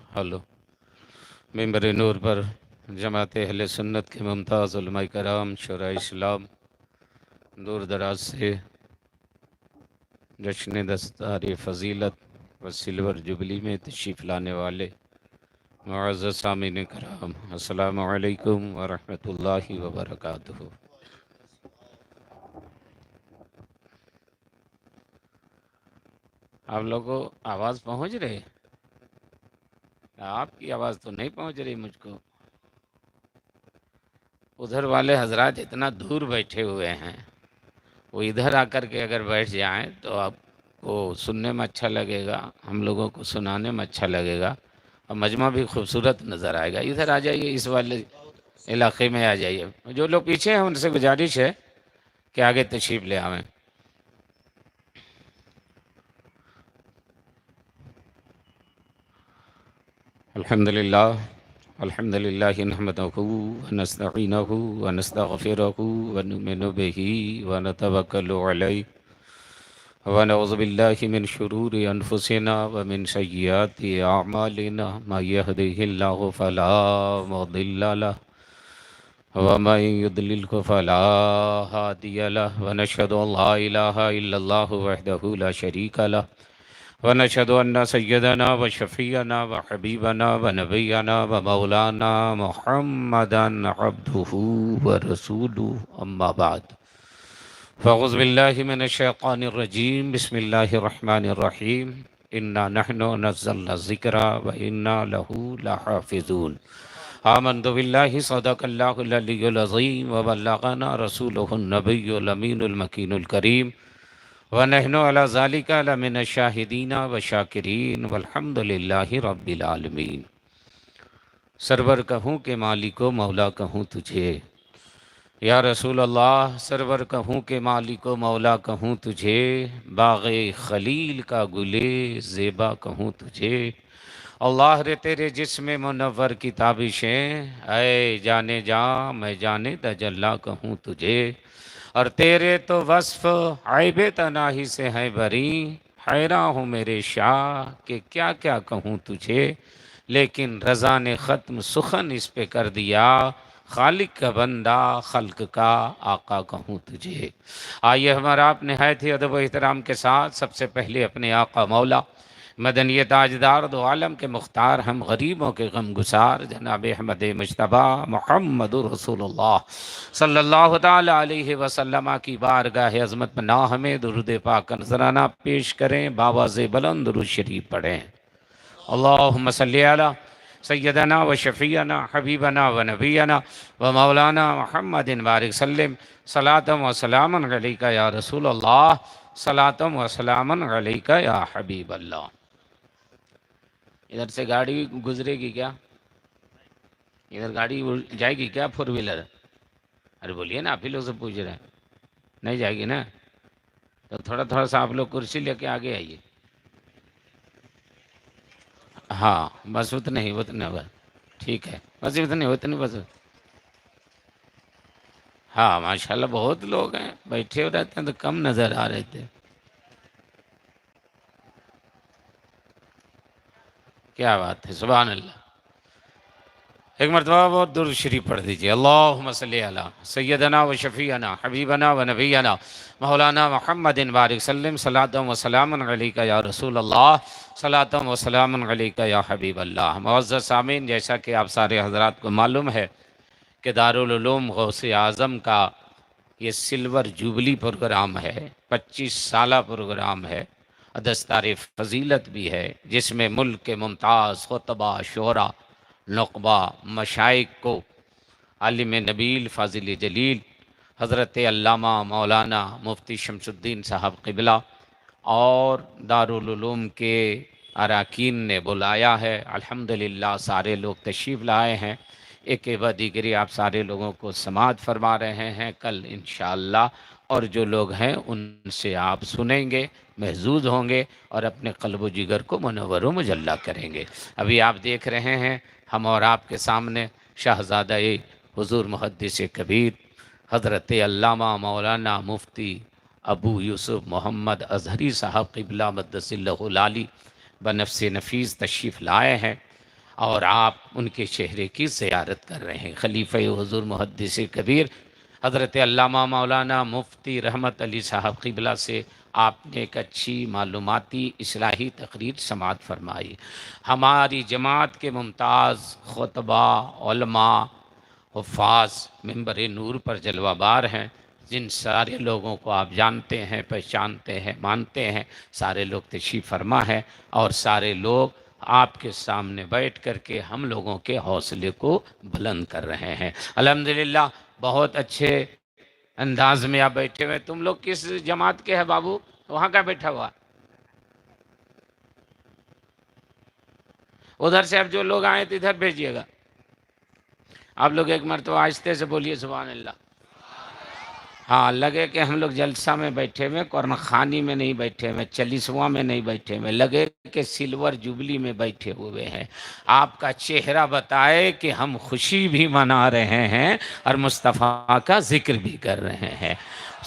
Hello. मिंबर नूर पर जमात अहले सुन्नत के मुमताज़ उलमाए कराम शुरा इस्लाम दूर दराज से जश्न दस्तार फ़जीलत व सिल्वर जुबली में तशरीफ़ लाने वाले मुअज़्ज़ज़ सामीन कराम, अस्सलामु अलैकुम व रहमतुल्लाहि व बरकातुहू। आप लोगों को आवाज़ पहुँच रही? आपकी आवाज़ तो नहीं पहुँच रही मुझको। उधर वाले हजरात इतना दूर बैठे हुए हैं, वो इधर आकर के अगर बैठ जाएं तो आपको सुनने में अच्छा लगेगा, हम लोगों को सुनाने में अच्छा लगेगा और मजमा भी खूबसूरत नज़र आएगा। इधर आ जाइए, इस वाले इलाके में आ जाइए। जो लोग पीछे हैं उनसे गुजारिश है कि आगे तशरीफ़ ले आवें। अल्हम्दुलिल्लाह अल्हम्दुलिल्लाहि नहमदुहु व नस्तईनुहु व नस्तगफिरुहु व नुमिनु बिही व नतवक्कलु अलैहि व नऊज़ु बिल्लाहि मिन शुरूरि अनफुसिना व मिन सय्यिआति अअमालिना मै यहदिहिल्लाहु फला मुदिल्ल लहु व मै युद्लिल्हु फला हादिय लहु व नशहदु अन ला इलाहा इल्लल्लाहु वहदहु ला शरीका लहु व नशहदु अन्न सय्यदना व शफ़ीअना व हबीबना व नबिय्यना व मौलाना मुहम्मदन अब्दुहु व रसूलुहु अम्मा बाद। फ़अऊज़ु बिल्लाहि मिनश्शैतानिर्रजीम बिस्मिल्लाहिर्रहमानिर्रहीम इन्ना नहनु नज़्ज़लना ज़िक्रा व इन्ना लहू लहाफ़िज़ून। आमन्तु बिल्लाहि सदक़ल्लाहुल अलिय्युल अज़ीम व बल्लग़ना रसूलुहुन नबिय्युल अमीनुल मकीनुल करीम व नहनु अला ज़ालिका लमिनश शाहिदीन व शाकिरीन वल्हम्दुलिल्लाहि रब्बिल आलमीन। सरवर कहूँ के मालिको मौला कहूँ तुझे, या रसूल अल्लाह सरवर कहूँ के मालिको मौला कहूँ तुझे, बाग़े खलील का गुले ज़ेबा कहूँ तुझे। अल्लाह रे तेरे जिस्म मुनव्वर की ताबिशें, ऐ जाने जा मैं जाने तजल्ला कहूँ तुझे। और तेरे तो वस्फ़ ऐबे तनाही से हैं बरी, हैरान हूँ मेरे शाह कि क्या क्या कहूँ तुझे। लेकिन रज़ा ने ख़त्म सुखन इस पे कर दिया, खालिक का बंदा खल्क का आका कहूँ तुझे। आइए हमारा आप नहायत ही अदब व एहतराम के साथ सबसे पहले अपने आका मौला मदनी ताजदार दो आलम के मुख्तार हम गरीबों के गम गुसार जनाब अहमद मुजतबा मुहम्मदुर रसूलुल्लाह सल्लल्लाहु ताला अलैहि वसल्लम की बारगाह अज़मत में ना हमें दुरूद पाक नजराना पेश करें, बावाज़ बुलंद दुरूद शरीफ पढ़ें। अल्लाहुम्मा सल्ली अला सय्यदना व शफ़ीअना हबीबना व नबियना व मौलाना मुहम्मदिन बारिक सल्लिम सलातम व सलामन अलैका या रसूल अल्लाह, सलातम व सलामन अलैका या हबीब अल्लाह। इधर से गाड़ी गुजरेगी क्या? इधर गाड़ी जाएगी क्या, फोर व्हीलर? अरे बोलिए ना, आप ही लोग से पूछ रहे हैं। नहीं जाएगी ना? तो थोड़ा थोड़ा सा आप लोग कुर्सी लेके आगे आइए। हाँ बस उतने ही, उतने बस ठीक है, बस इतने उतने बस। हाँ माशाल्लाह बहुत लोग हैं, बैठे हुए रहते हैं तो कम नज़र आ रहे थे। क्या बात है, सुभान अल्लाह। एक मरतबा बहुत दुरूद शरीफ पढ़ दीजिए। अल्लाहुम्मा सल्ली अला सय्यदना व शफ़ीअना हबीबना व नबियना मौलाना मुहम्मदिन बारिक सल्लिम सलातम व सलामन अलैका या रसूल अल्लाह, सलातम व सलामन अलैका या हबीब अल्लाह। मुअज़्ज़ज़ सामीन, जैसा कि आप सारे हज़रात को मालूम है कि दारुल उलूम गौसे आज़म का ये सिल्वर जुबली प्रोग्राम है, 25 साला प्रोग्राम है, दस्तार फ़जीलत भी है, जिसमें मुल्क के मुमताज़ खुतबा शुरा नुक़बा मशाइख को आलिम नबील फ़ाज़िल जलील हज़रत अल्लामा मौलाना मुफ्ती शमसुद्दीन साहब क़िबला और दारुल उलूम के अरकान ने बुलाया है। अल्हम्दुलिल्लाह सारे लोग तशरीफ़ लाए हैं। एक व दीगरी आप सारे लोगों को समाअत फरमा रहे हैं कल इंशाअल्लाह, और जो लोग हैं उनसे आप सुनेंगे, महजूज होंगे और अपने क़ल्ब जिगर को मुनव्वर व मुजल्ला करेंगे। अभी आप देख रहे हैं हम और आपके सामने शहज़ादा हुज़ूर मुहद्दिस कबीर हज़रत अल्लामा मौलाना मुफ्ती अबू यूसुफ मोहम्मद अज़हरी साहब क़िबला मद्दसिल्लहुल आली बनफ़्स नफ़ीस तशरीफ़ लाए हैं। और आप उनके चेहरे की ज़ियारत कर रहे हैं। खलीफा हुज़ूर मुहद्दिस कबीर हज़रत अल्लामा मौलाना मुफ्ती रहमत अली साहब क़िबला से आपने एक अच्छी मालूमाती इस्लाही तकरीर समाअत फरमाई। हमारी जमात के मुमताज़ खुतबा उलमा हुफ़ाज़ मिंबर नूर पर जलवाबार हैं, जिन सारे लोगों को आप जानते हैं, पहचानते हैं, मानते हैं, सारे लोग तशरीफ़ फरमा है और सारे लोग आपके सामने बैठ कर के हम लोगों के हौसले को बुलंद कर रहे हैं। अल्हम्दुलिल्लाह बहुत अच्छे अंदाज में आप बैठे हुए। तुम लोग किस जमात के हैं बाबू? वहाँ का बैठा हुआ उधर से अब जो लोग आए तो इधर भेजिएगा। आप लोग एक मरतबा आहिस्ते से बोलिए सुभान अल्लाह। हाँ, लगे कि हम लोग जलसा में बैठे हुए, कुरान खानी में नहीं बैठे हुए, 40वां में नहीं बैठे हुए, लगे कि सिल्वर जुबली में बैठे हुए हैं। आपका चेहरा बताए कि हम खुशी भी मना रहे हैं और मुस्तफ़ा का जिक्र भी कर रहे हैं।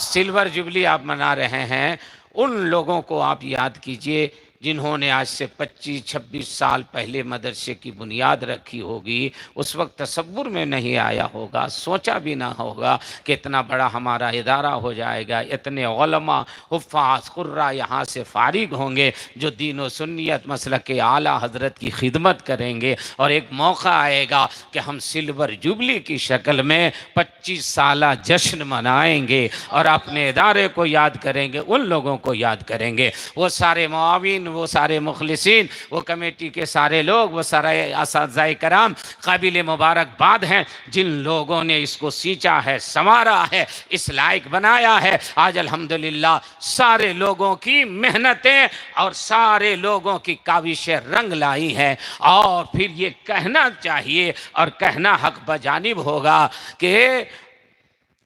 सिल्वर जुबली आप मना रहे हैं। उन लोगों को आप याद कीजिए जिन्होंने आज से 25-26 साल पहले मदरसे की बुनियाद रखी होगी। उस वक्त तसव्वुर में नहीं आया होगा, सोचा भी ना होगा कि इतना बड़ा हमारा इदारा हो जाएगा, इतने उलमा हुफ़ाज़ कुर्रा यहाँ से फारिग होंगे जो दीन व सुन्नियत मसलक के आला हज़रत की खिदमत करेंगे। और एक मौका आएगा कि हम सिल्वर जुबली की शक्ल में 25 साला जश्न मनाएंगे और अपने इदारे को याद करेंगे, उन लोगों को याद करेंगे, वो सारे मुआविन, वो सारे मुखलिसीन, वो कमेटी के सारे लोग, वो सारे असातिज़ाए कराम काबिल मुबारकबाद हैं जिन लोगों ने इसको सींचा है, संवारा है, इस लायक बनाया है। आज अल्हम्दुलिल्लाह सारे लोगों की मेहनतें और सारे लोगों की काविशें रंग लाई हैं। और फिर ये कहना चाहिए और कहना हक बजानिब होगा कि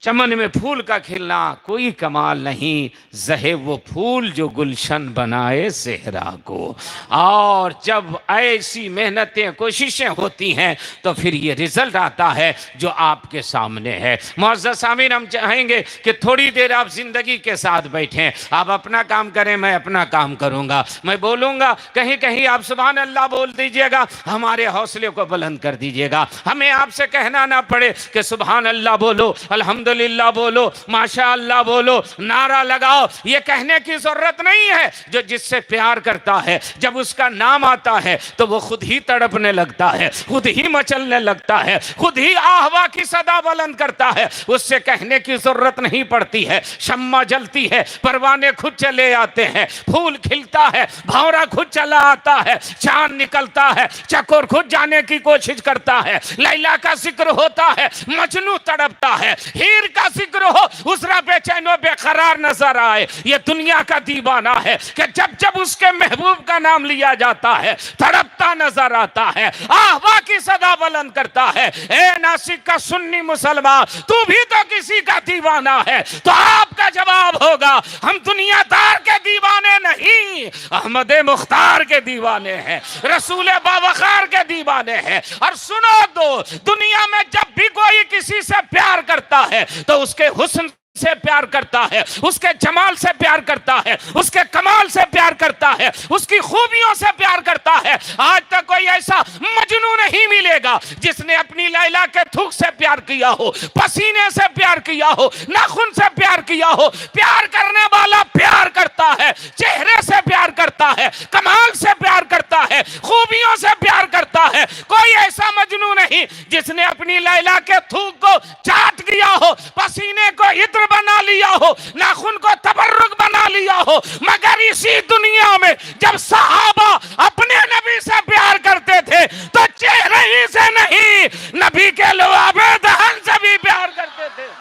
चमन में फूल का खिलना कोई कमाल नहीं, जहे वो फूल जो गुलशन बनाए सेहरा को। और जब ऐसी मेहनतें कोशिशें होती हैं तो फिर ये रिजल्ट आता है जो आपके सामने है। मुअज़्ज़ज़ सामीन, हम चाहेंगे कि थोड़ी देर आप जिंदगी के साथ बैठें, आप अपना काम करें, मैं अपना काम करूंगा, मैं बोलूंगा, कहीं कहीं आप सुभान अल्लाह बोल दीजिएगा, हमारे हौसले को बुलंद कर दीजिएगा। हमें आपसे कहना ना पड़े कि सुभान अल्लाह बोलो, अल्हम्दुलिल्लाह बोलो, माशा अल्लाह बोलो, नारा लगाओ, ये कहने की जरूरत नहीं है। जो जिससे प्यार करता है, जब उसका नाम आता है तो वो खुद ही तड़पने लगता है, खुद ही मचलने लगता है, खुद ही आहवा की सदा बुलंद करता है। उससे कहने की जरूरत नहीं पड़ती है। शम्मा जलती है, परवाने खुद चले आते हैं, फूल खिलता है, भंवरा खुद चला आता है, चांद निकलता है, चकोर खुद जाने की कोशिश करता है, लैला का जिक्र होता है, मजनू तड़पता है, हीर का जिक्र हो, उसरा बेचैनो बेकरार नजर आए। ये दुनिया का दीवाना है कि जब जब उसके महबूब का नाम लिया जाता है तड़पता नजर आता है, आहवा की सदा बुलंद करता है। ए नासिक का सुन्नी मुसलमान, तू भी तो किसी का दीवाना है। तो आपका जवाब होगा, हम दुनियादार के दीवाने नहीं, अहमद मुख्तार के दीवाने हैं, रसूल बावकार के दीवाने हैं। और सुनो दो, दुनिया में जब भी कोई किसी से प्यार करता है तो उसके हुस्न से प्यार करता है, उसके जमाल से प्यार करता है, उसके कमाल से प्यार करता है, उसकी खूबियों से प्यार करता है। आज तक कोई ऐसा मजनू नहीं मिलेगा जिसने अपनी लैला के थूक से प्यार किया हो, पसीने से प्यार किया हो, नाखून से प्यार किया हो। प्यार करने वाला प्यार करता है, चेहरे से प्यार करता है, कमाल से प्यार करता है, खूबियों से प्यार करता है। कोई ऐसा मजनू नहीं जिसने अपनी लैला के थूक को चाट किया हो, पसीने को इत्र बना लिया हो, नाखून को तबर्रुक बना लिया हो। मगर इसी दुनिया में जब सहाबा अपने नबी से प्यार करते थे तो चेहरे ही से नहीं, नबी के लुआबे दहन से भी प्यार करते थे।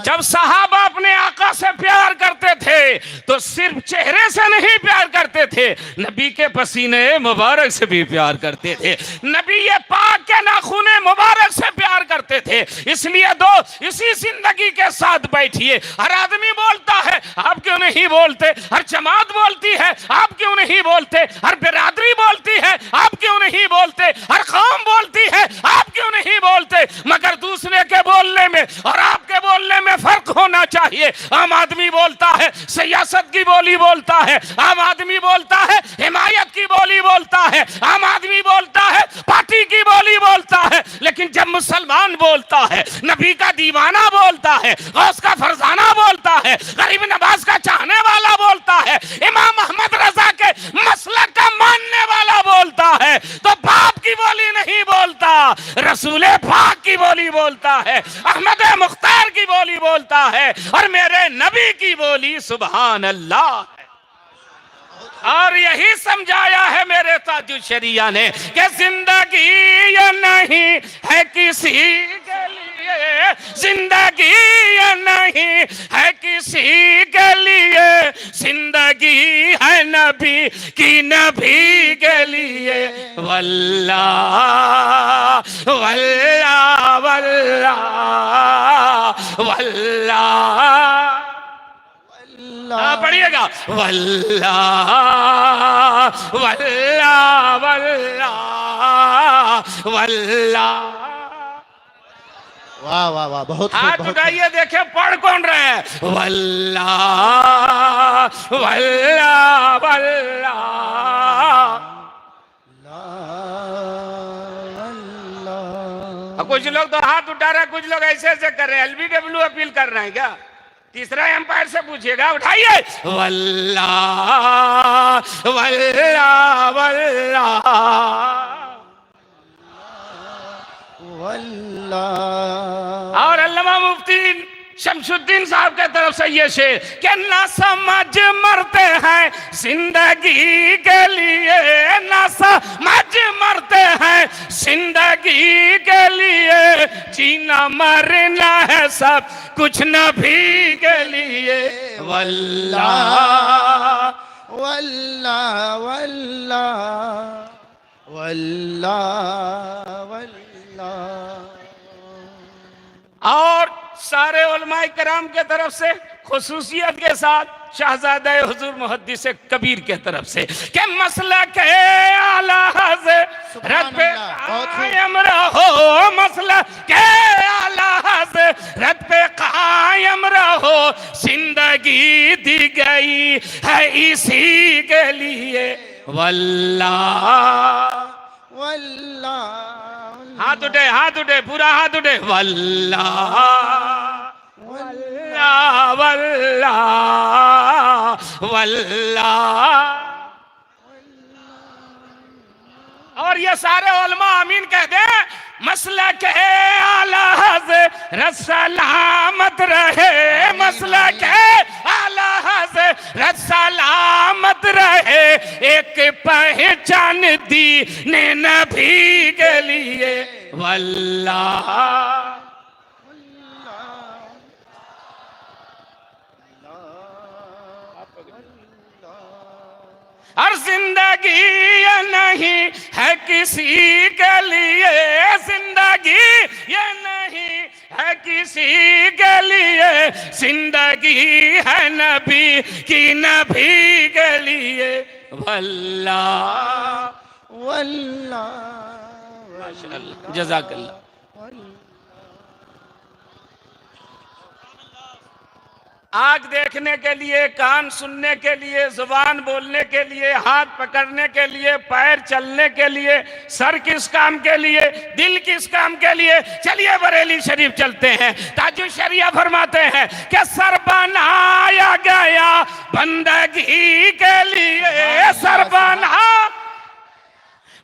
जब सहाबा अपने आका से प्यार करते थे तो सिर्फ चेहरे से नहीं प्यार करते थे, नबी के पसीने मुबारक से भी प्यार करते थे, नबी ये पाक के नाखूने मुबारक से प्यार करते थे। इसलिए दो इसी जिंदगी के साथ बैठिए। हर आदमी बोलता है, आप क्यों नहीं बोलते? हर जमात बोलती है, आप क्यों नहीं बोलते? हर बिरादरी बोलती है, आप क्यों नहीं बोलते? हर कौम बोलती है, आप क्यों नहीं बोलते? मगर दूसरे के बोलने में और आपके बोलने में फर्क होना चाहिए। आम आदमी बोलता है सियासत की बोली बोलता है, आम आदमी बोलता है हिमायत की बोली बोलता है, आम आदमी बोलता है पार्टी की बोली बोलता है, लेकिन जब मुसलमान बोलता है, नबी का दीवाना बोलता है, गौस का फरजाना बोलता है, गरीब नवाज का चाहने वाला बोलता है, इमाम अहमद रजा के मसलक का मानने वाला बोलता है, तो बाप की बोली नहीं बोलता, रसूले पाक की बोली बोलता है, अहमद मुख्तार की बोली बोलता है, और मेरे नबी की बोली सुभान अल्लाह। और यही समझाया है मेरे ताजुल शरिया ने कि जिंदगी ये नहीं है किसी के लिए, जिंदगी ये नहीं है किसी के लिए, जिंदगी है नबी की, नबी के लिए। वल्लाह वल्लाह वल्लाह वल्लाह, पढ़िएगा वल्लाह वल्लाह वल्लाह वल्लाह। वाह वाह वाह, बहुत हाथ उठाइए, देखे पढ़ कौन रहे हैं? वल्लाह वल्लाह वल्लाह। कुछ लोग तो हाथ उठा रहे हैं, कुछ लोग ऐसे ऐसे कर रहे हैं, LBW अपील कर रहे हैं क्या? तीसरा एम्पायर से पूछिएगा, उठाइए वल्लाह वल्लाह वल्लाह वल्लाह। और अल्लामा मुफ्ती शमशुद्दीन साहब के तरफ से ये शेर कि ना समझ मरते हैं जिंदगी के लिए, ना समझ मरते हैं जिंदगी के लिए, जीना मरना है सब कुछ नबी के लिए। वल्लाह वल्लाह वल्लाह वल्लाह वल्लाह। और सारे उलमाए कराम के तरफ से खुसूसियत के साथ शहजादा हुजूर मुहद्दिस कबीर के तरफ से कि मसला के आला हज़रत पे कायम रहो, मसला के आला हज़रत पे कायम रहो, जिंदगी दी गई है इसी के लिए। वल्लाह वल्लाह, हाथ उठे, हाथ उठे, पूरा हाथ उठे। वल्लाह वल्लाह वल्लाह वल्लाह। और ये सारे उलमा आमीन कह दे। मसला के आला हज़रत सलामत रहे, मसला के आला हज़रत सलामत रहे, एक पहचान दी ने नबी के लिए। वल्लाह और जिंदगी ये नहीं है किसी के लिए, जिंदगी ये नहीं है किसी के लिए, जिंदगी है नबी की, नबी के लिए। वल्लाह वल्लाह माशाअल्लाह, जज़ाकल्लाह। आँख देखने के लिए, कान सुनने के लिए, जुबान बोलने के लिए, हाथ पकड़ने के लिए, पैर चलने के लिए, सर किस काम के लिए, दिल किस काम के लिए। चलिए बरेली शरीफ चलते हैं। ताजुल शरिया फरमाते हैं कि सर बनाया गया बंदगी के लिए, सर बना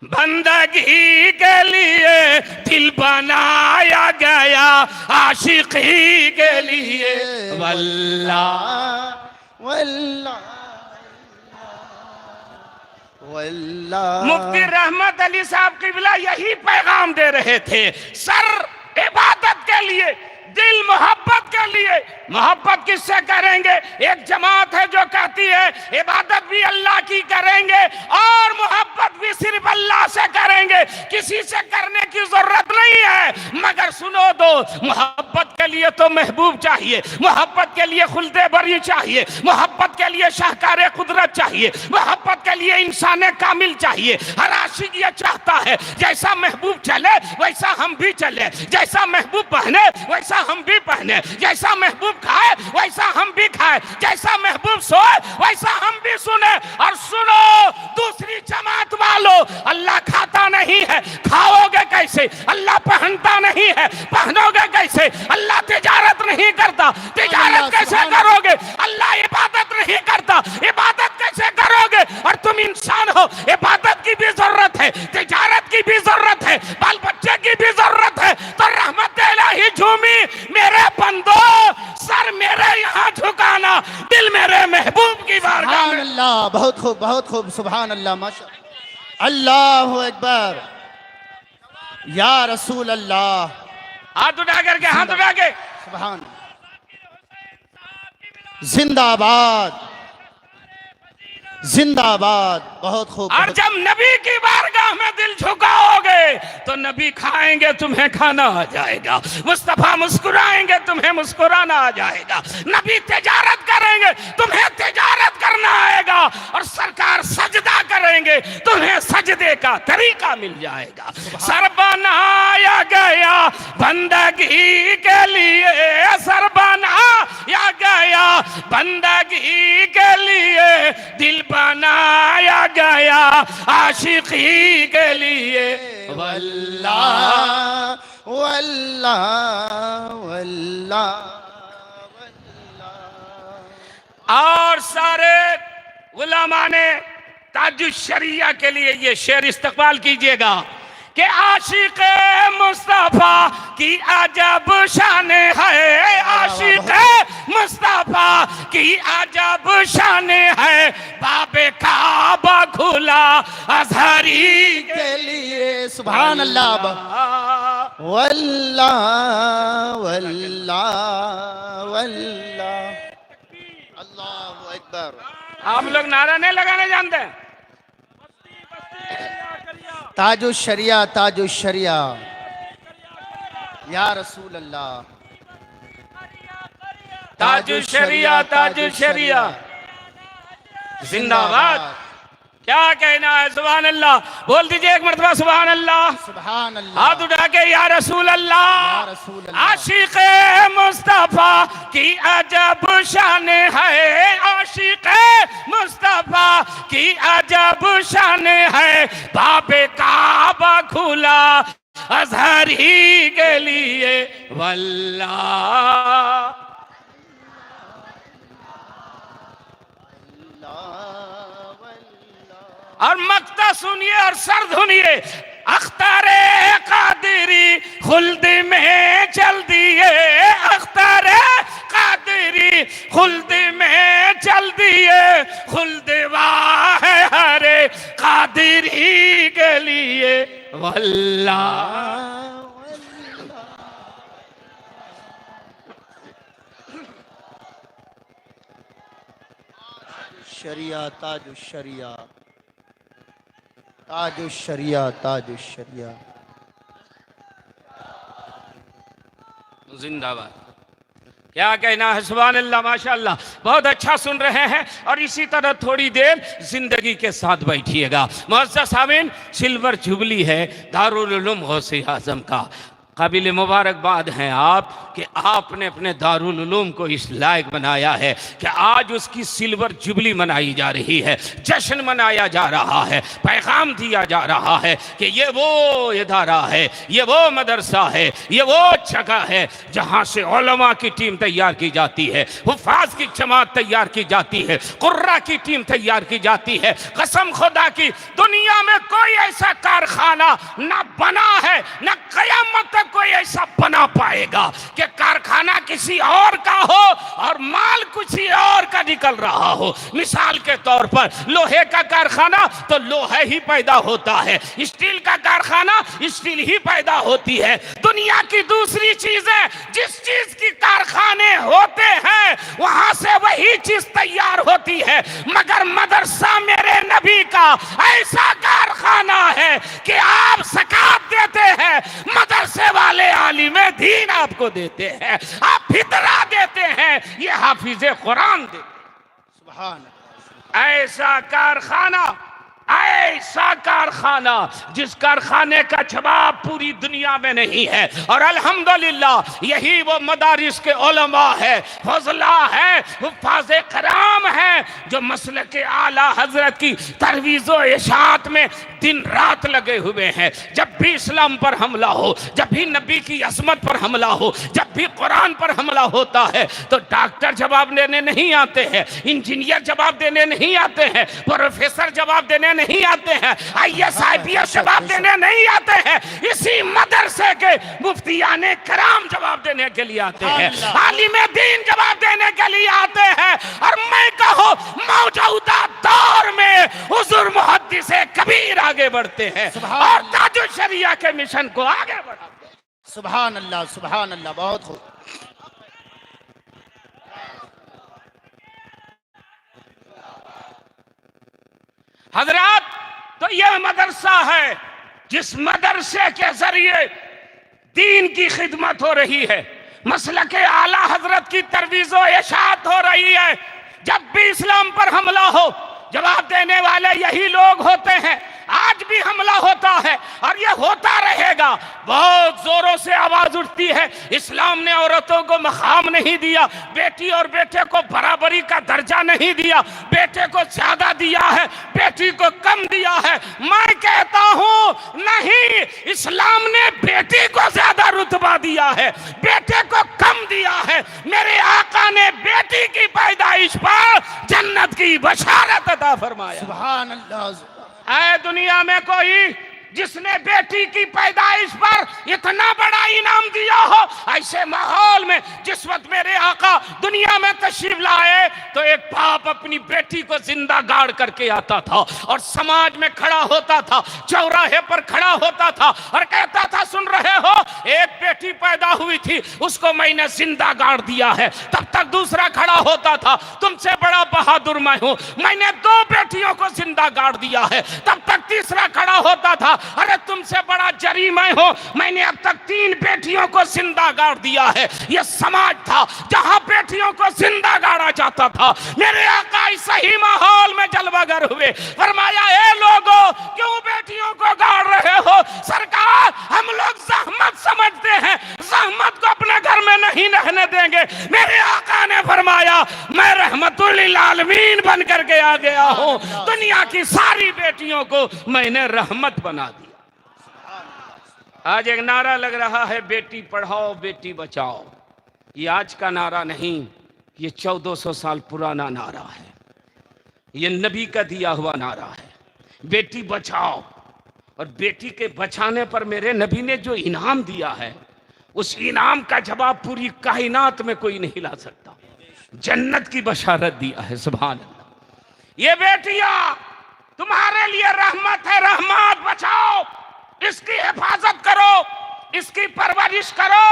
बंदगी के लिए, दिल बनाया गया आशिकी के लिए। वल्लाह वल्लाह वल्लाह। मुफ्ती रहमत अली साहब क़िबला यही पैगाम दे रहे थे। सर इबादत के लिए, दिल मोहब्बत के लिए मोहब्बत किससे करेंगे? एक जमात है जो कहती है इबादत भी अल्लाह की करेंगे और मोहब्बत भी सिर्फ अल्लाह से करेंगे, किसी से करने की जरूरत नहीं है। मगर सुनो दो, मोहब्बत के लिए तो महबूब चाहिए, मोहब्बत के लिए खुल्दे बरी चाहिए, मोहब्बत के लिए शाहकार कुदरत चाहिए, मोहब्बत के लिए इंसान कामिल चाहिए। हर आशिक ये चाहता है जैसा महबूब चले वैसा हम भी चले, जैसा महबूब पहने वैसा हम भी पहने, जैसा महबूब खाए वैसा हम भी खाए, जैसा महबूब सोए वैसा हम भी सुने। और सुनो दूसरी जमात वालों, अल्लाह खाता नहीं है, खाओगे कैसे? अल्लाह पहनता नहीं है, पहनोगे कैसे? अल्लाह तिजारत नहीं करता, तिजारत कैसे करोगे? अल्लाह इबादत नहीं करता, इबादत कैसे करोगे? और तुम इंसान हो, इबादत की भी जरूरत है, तिजारत की भी जरूरत है, बाल बच्चे की भी जरूरत है। तो रहमत इलाही झूमी, मेरे बंदो सर मेरे यहाँ झुकाना, दिल मेरे महबूब की बारगाह में। अल्लाह, बहुत खूब, बहुत खूब, सुभान अल्लाह, माशा अल्लाह अकबर, या रसूल अल्लाह। हाथ उठा करके, हाथ उठा के, सुभान, जिंदाबाद जिंदाबाद, बहुत खूब। और जब नबी की बारगाह में दिल झुकाओगे तो नबी खाएंगे, तुम्हें खाना आ जाएगा। मुस्तफा मुस्कुराएंगे, तुम्हें मुस्कुराना आ जाएगा। नबी तिजारत करेंगे, तुम्हें तिजारत करना आएगा। और सरकार सजदा करेंगे, तुम्हें सजदे का तरीका मिल जाएगा। सर बनाया गया बंदगी के लिए, सर बनाया गया बंदगी के लिए, दिल बनाया गया आशिकी के लिए। वल्लाह वल्लाह वल्लाह वल्लाह। और सारे उलमा ने ताजुश शरिया के लिए ये शेर इस्तकबाल कीजिएगा कि आशिक मुस्तफा की अजब शान है, आशिक मुस्तफा की अजब शान है, बाबे काबा खुला अजहरी के लिए। सुभान अल्लाह, वल्लाह वल्लाह वल्लाह, अल्लाहु अकबर। आप लोग नारा नहीं लगाने जानते? ताजुश शरिया, ताजुश शरिया, या रसूल अल्लाह। ताजुश शरिया, ताजुश शरिया जिंदाबाद। क्या कहना है? सुभान अल्लाह बोल दीजिए एक मरतबा, सुभान अल्लाह, सुभान अल्लाह। हाथ उठा के, या रसूल अल्लाह। आशिक मुस्तफा की अजब शान है, आशिक मुस्तफा की अजब शान है, बाबे काबा खुला अजहरी के लिए। वल्लाह। और मक्ता सुनिए और सर धुनिए, अख्तारे कादिरी खुल्द में चल दिए, अख्तारे कादिरी खुल्द में चल दिए, खुल्द वाह हरे कादिरी के लिए। वल्लाह। शरिया, ताजुश शरिया, ताजुश शरिया, ताजुश शरिया, जिंदाबाद। क्या कहना है? सुभान अल्लाह, माशाअल्लाह, बहुत अच्छा सुन रहे हैं। और इसी तरह थोड़ी देर जिंदगी के साथ बैठिएगा। मुअज़्ज़ज़ सामीन, सिल्वर जुबली है दारुल उलूम गौसे आज़म का। काबिल मुबारकबाद हैं आप कि आपने अपने दारुल उलूम को इस लायक बनाया है कि आज उसकी सिल्वर जुबली मनाई जा रही है, जश्न मनाया जा रहा है, पैगाम दिया जा रहा है कि ये वो इदारा है, ये वो मदरसा है, ये वो जगह है जहाँ से उलमा की टीम तैयार की जाती है, हुफ़ाज़ की जमात तैयार की जाती है, कुर्रा की टीम तैयार की जाती है। कसम खुदा की दुनिया में कोई ऐसा कारखाना न बना है, न क़यामत तक कोई ऐसा बना पाएगा कि कारखाना किसी और का हो और माल किसी और का निकल रहा हो। मिसाल के तौर पर लोहे का कारखाना तो लोहा ही पैदा होता है, स्टील का कारखाना कारखाना स्टील ही पैदा होती है। दुनिया की दूसरी चीजें, जिस चीज की कारखाने होते हैं वहां से वही चीज तैयार होती है, मगर मदरसा मेरे नबी का ऐसा कारखाना है कि आप ज़कात देते हैं, मदरसे वाले आलिम दीन आपको देते हैं, आप फितरा देते हैं, ये हाफिज़े कुरान देते हैं। सुभान ऐसा कारखाना जिस कारखाने का जवाब पूरी दुनिया में नहीं है। और अल्हम्दुलिल्लाह यही वो मदारिस के उलमा है, फजला है, हुफ़ाज़ कराम है, जो मसलक आला हजरत की तरवीज़ व इशाअत में दिन रात लगे हुए हैं। जब भी इस्लाम पर हमला हो, जब भी नबी की अज़मत पर हमला हो, जब भी कुरान पर हमला होता है, तो डॉक्टर जवाब देने नहीं आते हैं, इंजीनियर जवाब देने नहीं आते हैं, प्रोफेसर जवाब देने नहीं आते हैं, IAS IPS जवाब देने नहीं आते हैं, इसी मदरसे के मुफ्तियाने कराम जवाब देने के लिए आते हैं, आलिम दीन जवाब देने के लिए आते हैं। और मैं कहूं मौजूदा दौर में हुजूर मुहद्दिसे कबीर आगे बढ़ते हैं और ताजुल शरिया के मिशन को आगे बढ़ाते हैं। सुभान अल्लाह, बहुत खूब। हजरात, तो यह मदरसा है जिस मदरसे के जरिए दीन की खिदमत हो रही है, मसलक आला हजरत की तरवीज़ व इशाअत हो रही है। जब भी इस्लाम पर हमला हो, जवाब देने वाले यही लोग होते हैं। आज भी हमला होता है और ये होता रहेगा। बहुत जोरों से आवाज उठती है, इस्लाम ने औरतों को मकाम नहीं दिया, बेटी और बेटे को बराबरी का दर्जा नहीं दिया, बेटे को ज्यादा दिया है, बेटी को कम दिया है। मैं कहता हूं नहीं, इस्लाम ने बेटी को ज्यादा रुतबा दिया है, बेटे को कम दिया है। मेरे आका ने बेटी की पैदाइश पर जन्नत की बशारत अता फरमाया। सुभान अल्लाह। है दुनिया में कोई जिसने बेटी की पैदाइश पर इतना बड़ा इनाम दिया हो? ऐसे माहौल में जिस वक्त मेरे आका दुनिया में तशरीफ लाए तो एक बाप अपनी बेटी को जिंदा गाड़ करके आता था और समाज में खड़ा होता था, चौराहे पर खड़ा होता था और कहता था, सुन रहे हो, एक बेटी पैदा हुई थी, उसको मैंने जिंदा गाड़ दिया है। तब तक दूसरा खड़ा होता था, तुमसे बड़ा बहादुर मैं हूं, मैंने 2 बेटियों को जिंदा गाड़ दिया है। तब तक तीसरा खड़ा होता था, अरे तुमसे बड़ा जरी मैं हूं, मैंने अब तक 3 बेटियों को जिंदा गाड़ दिया है। यह समाज था जहां बेटियों को जिंदा गाड़ा जाता था। मेरे आका सही माहौल में जलवागर हुए, फरमाया, ए लोगों, क्यों बेटियों को गाड़ रहे हो? सरकार, हम लोग ज़हमत समझते हैं, ज़हमत को अपने घर में नहीं रहने देंगे। मेरे आका ने फरमाया, मैं रहमतुल लिल आलमीन बन करके आ गया हूं, दुनिया की सारी बेटियों को मैंने रहमत बना दिया। आज एक नारा लग रहा है, बेटी पढ़ाओ बेटी बचाओ। ये आज का नारा नहीं, ये 1400 साल पुराना नारा है, ये नबी का दिया हुआ नारा है। बेटी बचाओ, और बेटी के बचाने पर मेरे नबी ने जो इनाम दिया है, उस इनाम का जवाब पूरी कायनात में कोई नहीं ला सकता। जन्नत की बशारत दिया है। सुभान अल्लाह। ये बेटियां तुम्हारे लिए रहमत है, रहमत बचाओ, इसकी हिफाजत करो, इसकी परवरिश करो,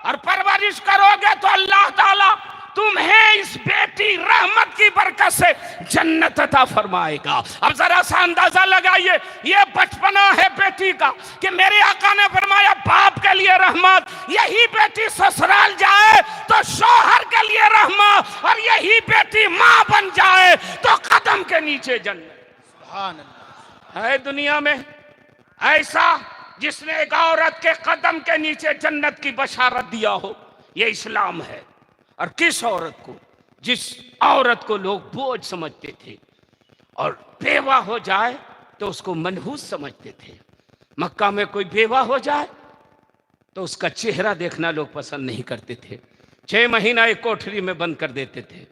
और परवरिश करोगे तो अल्लाह ताला तुम्हें इस बेटी रहमत की बरकत से जन्नत अता फरमाएगा। अब जरा सा अंदाजा लगाइए, ये बचपना है बेटी का कि मेरे आका ने फरमाया, बाप के लिए रहमत, यही बेटी ससुराल जाए तो शौहर के लिए रहमत, और यही बेटी माँ बन जाए तो कदम के नीचे जन्नत। सुभान अल्लाह। है दुनिया में ऐसा जिसने एक औरत के कदम के नीचे जन्नत की बशारत दिया हो? ये इस्लाम है। और किस औरत को? जिस औरत को लोग बोझ समझते थे और बेवा हो जाए तो उसको मनहूस समझते थे। मक्का में कोई बेवा हो जाए तो उसका चेहरा देखना लोग पसंद नहीं करते थे। 6 महीना एक कोठरी में बंद कर देते थे,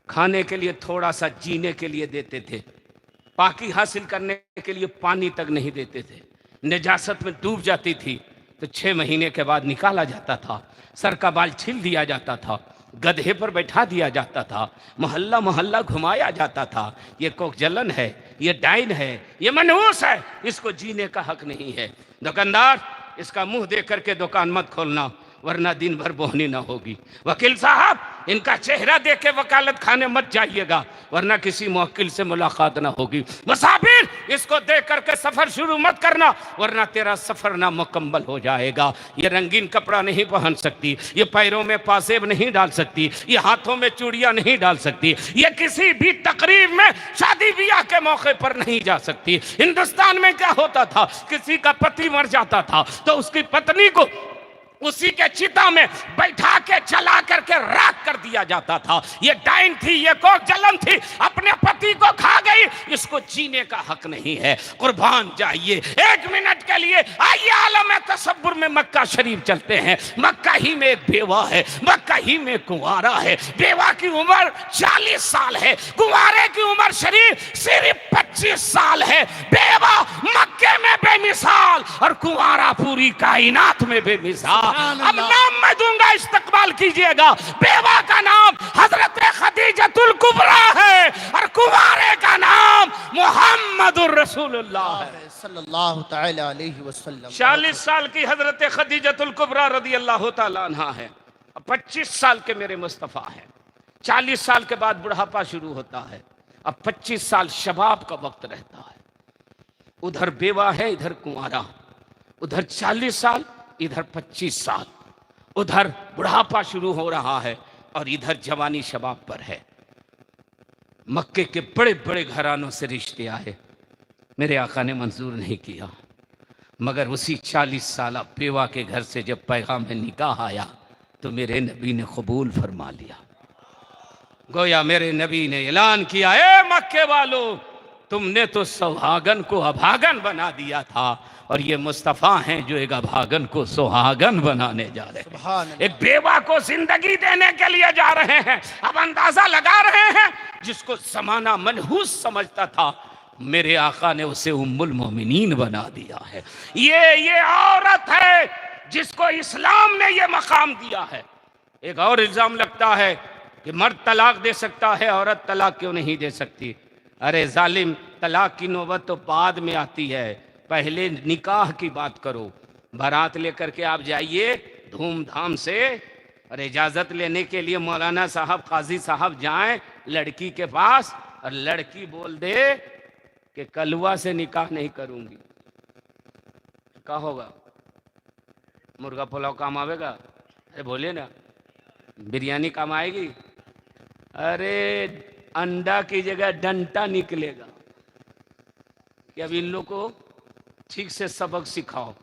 खाने के लिए थोड़ा सा जीने के लिए देते थे, पाकी हासिल करने के लिए पानी तक नहीं देते थे, नजासत में डूब जाती थी तो 6 महीने के बाद निकाला जाता था, सर का बाल छील दिया जाता था, गधे पर बैठा दिया जाता था, मोहल्ला मोहल्ला घुमाया जाता था। ये कोखजलन है, ये डाइन है, ये मनहूस है, इसको जीने का हक नहीं है। दुकानदार, इसका मुंह देख करके दुकान मत खोलना, वरना दिन भर बोहनी ना होगी। वकील साहब, इनका चेहरा देख के वकालत खाने मत जाइएगा, वरना किसी मुवक्किल से मुलाकात ना होगी। मुसाफिर, इसको देख करके सफर शुरू मत करना, वरना तेरा सफर ना मुकम्मल हो जाएगा। ये रंगीन कपड़ा नहीं पहन सकती, ये पैरों में पासेब नहीं डाल सकती, ये हाथों में चूड़ियां नहीं डाल सकती, ये किसी भी तकरीब में शादी ब्याह के मौके पर नहीं जा सकती। हिंदुस्तान में क्या होता था, किसी का पति मर जाता था तो उसकी पत्नी को उसी के चिता में बैठा के चला करके राख कर दिया जाता था। ये डाइन थी, ये कोखजलन थी, अपने पति को खा गई, इसको जीने का हक नहीं है। कुर्बान जाइए, एक मिनट के लिए आइए आलम तसव्वुर में मक्का शरीफ चलते हैं। मक्का ही में एक बेवा है, मक्का ही में कुंवारा है। बेवा की उम्र 40 साल है, कुंवारे की उम्र शरीफ सिर्फ 25 साल है। बेवा मक्के में बेमिसाल और कुंवारा पूरी कायनात में बेमिसाल। अब नाम मैं दूंगा, इस्तकबाल कीजिएगा। बेवा का नाम हजरत खदीजतुल कुबरा है और कुंवारे का नाम मुहम्मदुर रसूलुल्लाह है सल्लल्लाहु तआला अलैहि वसल्लम। 40 साल की हजरत खदीजतुल कुबरा रदी अल्लाह तआला अन्हा है। 25 साल के मेरे मुस्तफ़ा है। 40 साल के बाद बुढ़ापा शुरू होता है, अब 25 साल शबाब का वक्त रहता है। उधर बेवा है, इधर कुंवारा, उधर 40 साल, इधर 25 साल, उधर बुढ़ापा शुरू हो रहा है और इधर जवानी शबाब पर है। मक्के के बड़े बड़े घरानों से रिश्ते आए, मेरे आका ने मंजूर नहीं किया, मगर उसी 40 साल बेवा के घर से जब पैगाम में निकाह आया तो मेरे नबी ने कबूल फरमा लिया। गोया मेरे नबी ने ऐलान किया, ए मक्के वालों, तुमने तो सुहागन को अभागन बना दिया था और ये मुस्तफ़ा हैं जो एक अभागन को सुहागन बनाने जा रहे हैं, एक बेवा को जिंदगी देने के लिए जा रहे हैं। अब अंदाजा लगा रहे हैं, जिसको ज़माना मनहूस समझता था, मेरे आका ने उसे उम्मुल मोमिनीन बना दिया है। ये औरत है जिसको इस्लाम ने ये मकाम दिया है। एक और इल्जाम लगता है कि मर्द तलाक दे सकता है, औरत तलाक क्यों नहीं दे सकती? अरे जालिम, तलाक की नौबत तो बाद में आती है, पहले निकाह की बात करो। बारात लेकर के आप जाइए धूमधाम से, और इजाज़त लेने के लिए मौलाना साहब, काजी साहब जाएं लड़की के पास और लड़की बोल दे कि कलवा से निकाह नहीं करूंगी, क्या होगा? मुर्गा पुलाव काम आवेगा? अरे बोलिए ना, बिरयानी काम आएगी? अरे अंडा की जगह डंटा निकलेगा। कि अब इन लोग को ठीक से सबक सिखाओ।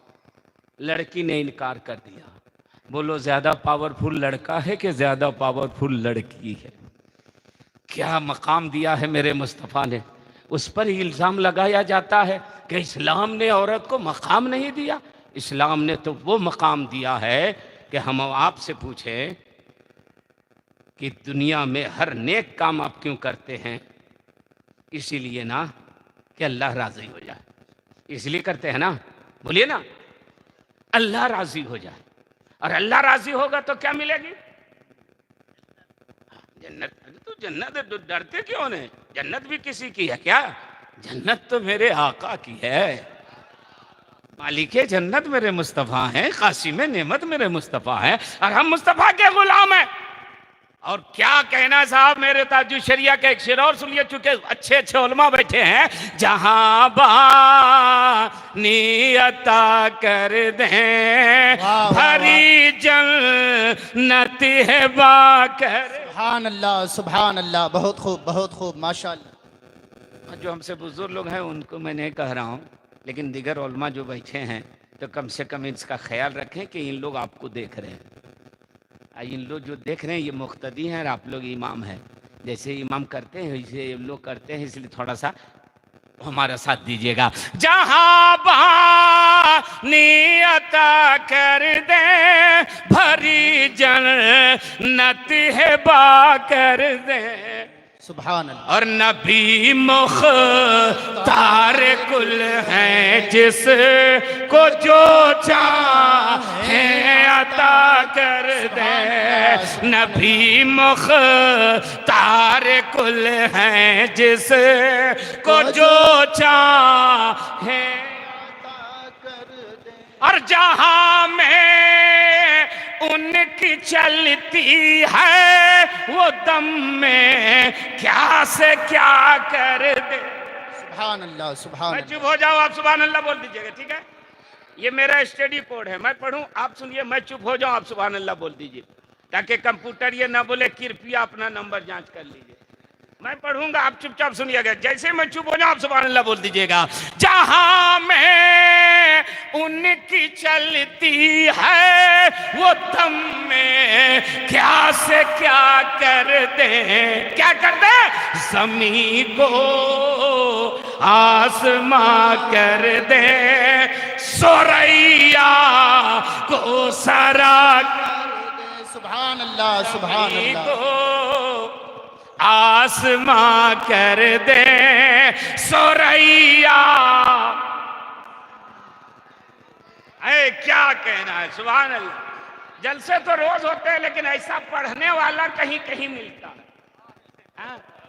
लड़की ने इनकार कर दिया। बोलो ज्यादा पावरफुल लड़का है कि ज्यादा पावरफुल लड़की है? क्या मकाम दिया है मेरे मुस्तफ़ा ने, उस पर ही इल्ज़ाम लगाया जाता है कि इस्लाम ने औरत को मकाम नहीं दिया। इस्लाम ने तो वो मकाम दिया है कि हम आपसे पूछें कि दुनिया में हर नेक काम आप क्यों करते हैं? इसीलिए ना कि अल्लाह राज़ी हो जाए, इसलिए करते हैं ना। बोलिए ना, अल्लाह राज़ी हो जाए, और अल्लाह राज़ी होगा तो क्या मिलेगी? जन्नत। तो जन्नत डरते क्यों नहीं? जन्नत भी किसी की है क्या? जन्नत तो मेरे आका की है। मालिके जन्नत मेरे मुस्तफ़ा हैं, कासिम नेमत मेरे मुस्तफ़ा हैं, और हम मुस्तफ़ा के गुलाम हैं। और क्या कहना साहब, मेरे ताजुल शरिया का एक शेर और सुनिए, चूंकि अच्छे अच्छे उलमा बैठे हैं। जहां नियता कर दें भरी जन्नत है बाकर। सुभान अल्लाह, सुभान अल्लाह, बहुत खूब, बहुत खूब, माशाअल्लाह। जो हमसे बुजुर्ग लोग हैं उनको मैं नहीं कह रहा हूँ, लेकिन दिगर उलमा जो बैठे हैं तो कम से कम इसका ख्याल रखें कि इन लोग आपको देख रहे हैं। इन लोग जो देख रहे हैं ये मुक्तदी हैं और आप लोग इमाम हैं। जैसे इमाम करते हैं वैसे ये लोग करते हैं, इसलिए थोड़ा सा हमारा साथ दीजिएगा। जहां नियता कर दे भरी जन्नत है बाकर दे। सुभान अल्लाह। और नबी मुख्तार कुल हैं जिस को जो चाहे अता कर दे। नबी मुख्तार कुल हैं जिस को जो चाहे और जहां में उनकी चलती है वो दम में क्या से क्या कर दे। सुभान अल्लाह सुभान मैं अल्लाह। चुप हो जाऊं, आप सुभान अल्लाह बोल दीजिएगा, ठीक है? ये मेरा स्टडी कोड है, मैं पढ़ूं आप सुनिए, मैं चुप हो जाऊं आप सुभान अल्लाह बोल दीजिए, ताकि कंप्यूटर ये ना बोले कृपया अपना नंबर जांच कर लीजिए। मैं पढ़ूंगा, आप चुपचाप सुनिएगा, जैसे मैं चुप हो जाऊं आप सुभान अल्लाह बोल दीजिएगा। जहां में उनकी चलती है वो दम में क्या से क्या कर दे। क्या कर दे? ज़मीं को आसमां कर दे, सोरैया को सरा कर दे। सुभान अल्लाह सुभान अल्लाह। आसमां कर दे सोरैया। अरे क्या कहना है, सुभान अल्लाह। जलसे तो रोज होते हैं लेकिन ऐसा पढ़ने वाला कहीं कहीं मिलता है।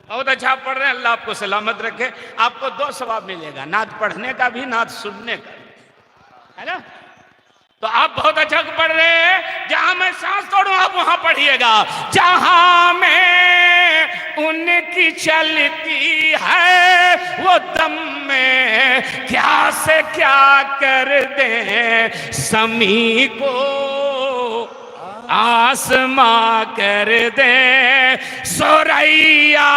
बहुत अच्छा पढ़ रहे हैं, अल्लाह आपको सलामत रखे। आपको दो सवाब मिलेगा, नात पढ़ने का भी, नात सुनने का, है ना? तो आप बहुत अच्छा पढ़ रहे हैं। जहां मैं सांस तोड़ूं आप वहां पढ़िएगा। जहां में उनकी चलती है वो दम में क्या से क्या कर दे। ज़मीं को आसमां कर दे, सोरैया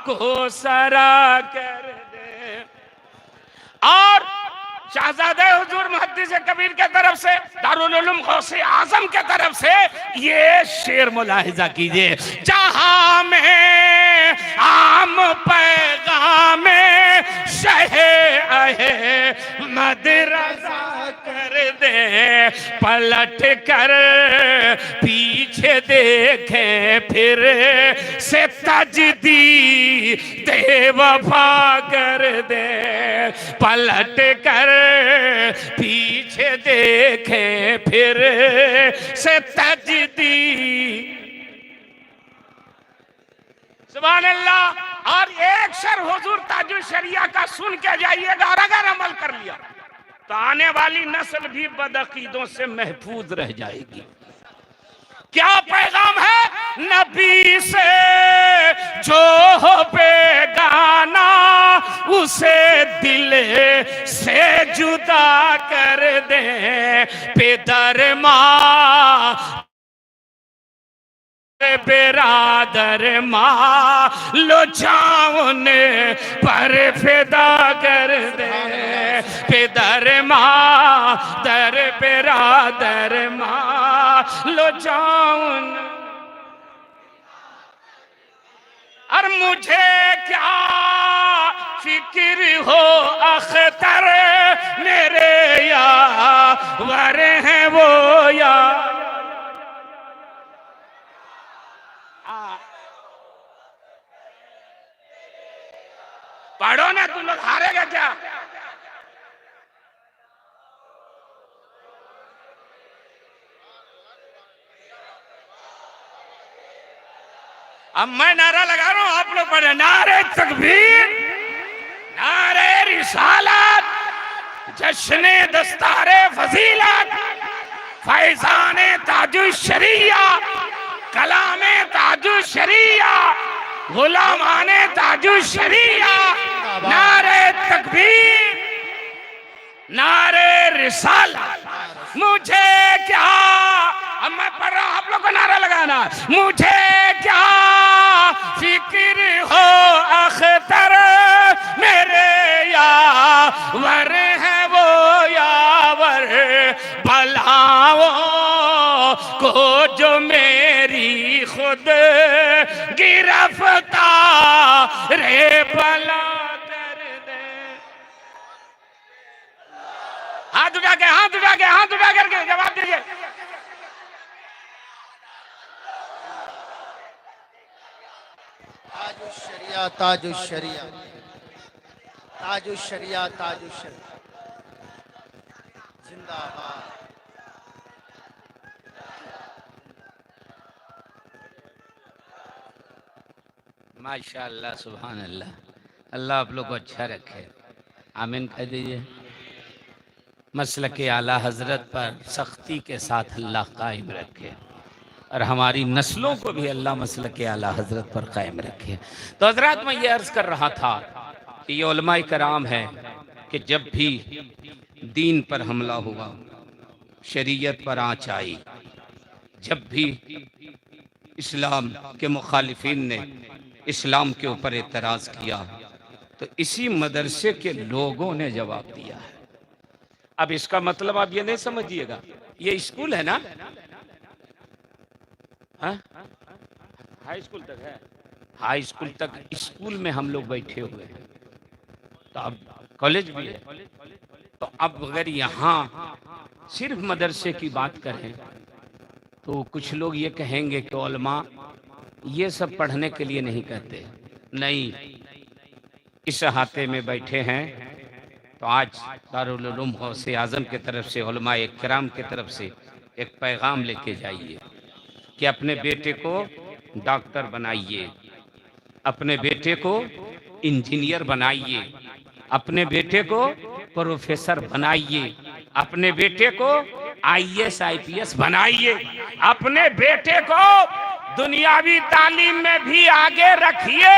को सरा कर दे। और शहजादे हुजूर मुहद्दिस कबीर के तरफ से, दारुल उलूम गौसे आजम के तरफ से ये शेर मुलाहिजा कीजिए। जहां में आम पैगाम शहे अहे मदरसा कर दे, पलट कर पीछे देखे फिर से तजदी दे वफा कर दे। पलट कर पीछे देखे फिर से तजदी। सुभान अल्लाह। और एक शर हुजूर ताजुल शरिया का सुन के जाइएगा, और अगर अमल कर लिया तो आने वाली नस्ल भी बदअकीदों से महफूज रह जाएगी। क्या पैगाम है? नबी से जो हो बेगाना उसे दिल से जुदा कर दे। पेदर माँ बेरादर माँ लो जाऊन पर फिदा कर दे। पेदर माँ दर बेरादर माँ लो जाऊन। और मुझे क्या फिक्र हो अख्तर मेरे यार हैं वो यार। पढ़ो ना, तुम लोग हारेगा क्या? अब मैं नारा लगा रहा हूं, आप लोग पढ़े। नारे तकबीर, नारे रिसालत, जश्ने दस्तारे फजीलत, फैजाने ताजुल शरिया, कलामे ताजुल शरिया, गुलामाने ताजुल शरिया। नारे तकबीर, नारे रिसालत। मुझे क्या, अब मैं पढ़ रहा हूं, आप लोग को नारा लगाना। मुझे क्या फिक्र हो अख्तर मेरे यावर हैं वो यावर। भलाओं को जो मेरी खुद गिरफ्तार भला कर दे। हाथ उठा के, हाथ उठा के, हाथ उठा करके जवाब दीजिए। ताजुल शरिया ताजुल शरिया ताजुल शरिया ताजुल शरिया जिंदाबाद माशाअल्लाह, सुभान अल्लाह। अल्लाह आप लोग को अच्छा रखे, आमीन कह दीजिए। मसलक आला हजरत पर सख्ती के साथ अल्लाह कायम रखे और हमारी नस्लों को भी अल्लाह मसलक आला हजरत पर कायम रखे। तो हजरत मैं ये अर्ज कर रहा था कि ये उलमाए कराम है कि जब भी दीन पर हमला हुआ, शरीयत पर आँच आई, जब भी इस्लाम के मुखालिफिन ने इस्लाम के ऊपर एतराज किया, तो इसी मदरसे के लोगों ने जवाब दिया है। अब इसका मतलब आप ये नहीं समझिएगा ये स्कूल है ना, हाँ? हाई स्कूल तक है, हाई स्कूल तक स्कूल में हम लोग बैठे हुए हैं, तो अब कॉलेज भी है। तो अब अगर यहाँ सिर्फ मदरसे की बात करें तो कुछ लोग ये कहेंगे कि उलमा ये सब पढ़ने के लिए नहीं कहते। नहीं, इस अहाते में बैठे हैं तो आज दारुल उलूम गौसे आज़म की तरफ से, उलमाए किराम की तरफ से एक पैगाम लेके जाइए कि अपने बेटे को डॉक्टर बनाइए, अपने बेटे को इंजीनियर बनाइए, अपने बेटे को प्रोफेसर बनाइए, अपने बेटे को आईएएस आईपीएस बनाइए, अपने बेटे को दुनियावी तालीम में भी आगे रखिए।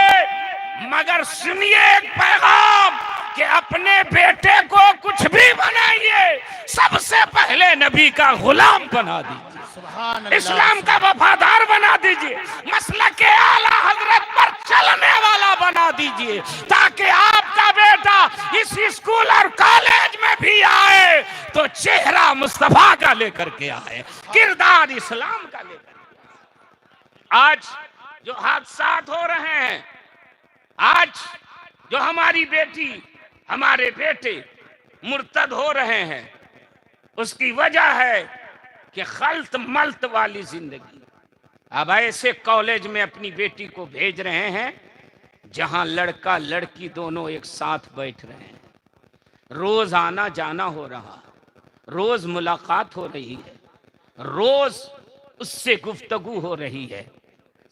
मगर सुनिए एक पैगाम कि अपने बेटे को कुछ भी बनाइए, सबसे पहले नबी का गुलाम बना दीजिए, इस्लाम का वफादार बना दीजिए, मसलक आला हजरत पर चलने वाला बना दीजिए, ताकि आपका बेटा इस स्कूल और कॉलेज में भी आए तो चेहरा मुस्तफा का लेकर के आए, किरदार इस्लाम का लेकर। आज जो हादसात हो रहे हैं, आज जो हमारी बेटी हमारे बेटे मुर्तद हो रहे हैं, उसकी वजह है कि खल्त मल्त वाली जिंदगी। अब ऐसे कॉलेज में अपनी बेटी को भेज रहे हैं जहां लड़का लड़की दोनों एक साथ बैठ रहे हैं, रोज आना जाना हो रहा, रोज मुलाकात हो रही है, रोज उससे गुफ्तगू हो रही है।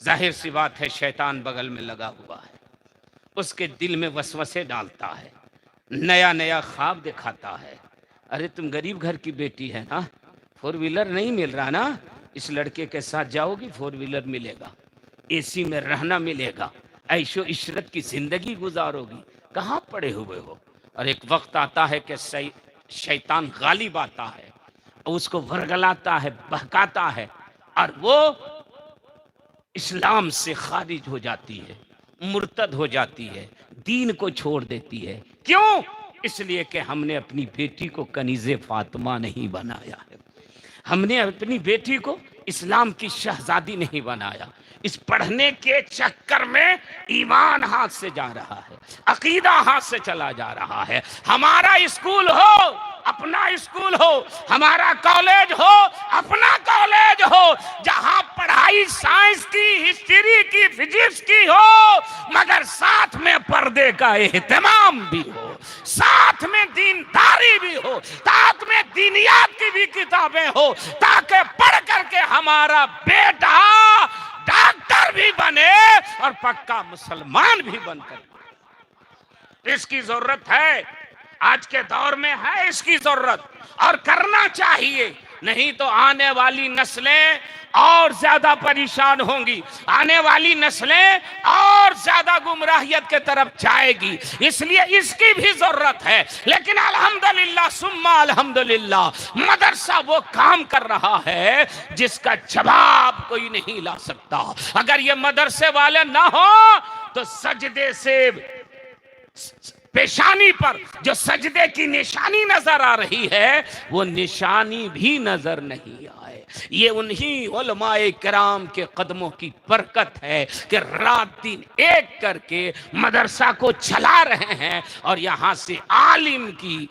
जाहिर सी बात है शैतान बगल में लगा हुआ है, उसके दिल में वसवसे डालता है, नया नया ख्वाब दिखाता है। अरे तुम गरीब घर की बेटी है ना, 4 व्हीलर नहीं मिल रहा ना, इस लड़के के साथ जाओगी 4 व्हीलर मिलेगा, एसी में रहना मिलेगा, ऐशो इशरत की जिंदगी गुजारोगी, कहाँ पड़े हुए हो। और एक वक्त आता है कि शैतान गालिब आता है, उसको वर्गलाता है, बहकाता है, और वो इस्लाम से खारिज हो जाती है, मुर्तद हो जाती है, दीन को छोड़ देती है। क्यों? इसलिए कि हमने अपनी बेटी को कनीज़े फातिमा नहीं बनाया है, हमने अपनी बेटी को इस्लाम की शहजादी नहीं बनाया। इस पढ़ने के चक्कर में ईमान हाथ से जा रहा है, अकीदा हाथ से चला जा रहा है। हमारा स्कूल हो अपना स्कूल हो, हमारा कॉलेज हो अपना कॉलेज हो, जहां पढ़ाई साइंस की, हिस्ट्री की, फिजिक्स की हो, मगर साथ में पर्दे का एहतमाम भी हो, साथ में दीनदारी भी हो, साथ में दीनियात की भी किताबें हो, ताकि पढ़ करके हमारा बेटा डॉक्टर भी बने और पक्का मुसलमान भी बनकर। इसकी जरूरत है, आज के दौर में है इसकी जरूरत, और करना चाहिए। नहीं तो आने वाली नस्लें और ज्यादा परेशान होंगी, आने वाली नस्लें और ज्यादा गुमराहियत के तरफ जाएगी, इसलिए इसकी भी जरूरत है। लेकिन अल्हम्दुलिल्लाह सुम्मा अल्हम्दुलिल्लाह मदरसा वो काम कर रहा है जिसका जवाब कोई नहीं ला सकता। अगर ये मदरसे वाले ना हो तो सजदे से पेशानी पर जो सजदे की निशानी नजर आ रही है, वो निशानी भी नजर नहीं आए। ये उन्हीं उलमाए किराम के कदमों की बरकत है कि रात दिन एक करके मदरसा को चला रहे हैं, और यहाँ से आलिम की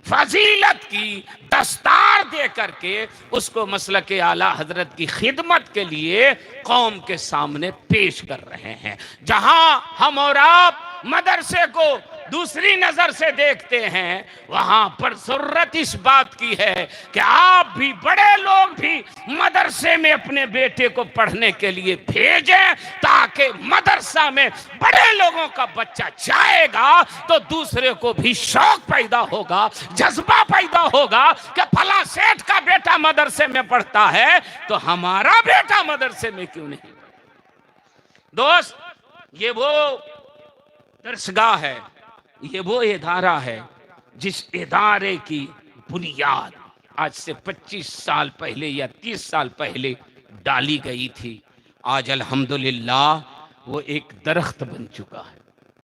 फजीलत की दस्तार दे करके उसको मसलक आला हजरत की खिदमत के लिए कौम के सामने पेश कर रहे हैं। जहां हम और आप मदरसे को दूसरी नजर से देखते हैं, वहां पर जरूरत इस बात की है कि आप भी, बड़े लोग भी मदरसे में अपने बेटे को पढ़ने के लिए भेजें, ताकि मदरसा में बड़े लोगों का बच्चा जाएगा तो दूसरे को भी शौक पैदा होगा, जज्बा पैदा होगा कि फला सेठ का बेटा मदरसे में पढ़ता है तो हमारा बेटा मदरसे में क्यों नहीं। दोस्त, ये वो दरसगाह है, ये वो इदारा है जिस इदारे की बुनियाद आज से 25 साल पहले या 30 साल पहले डाली गई थी। आज अल्हम्दुलिल्लाह वो एक दरख्त बन चुका है।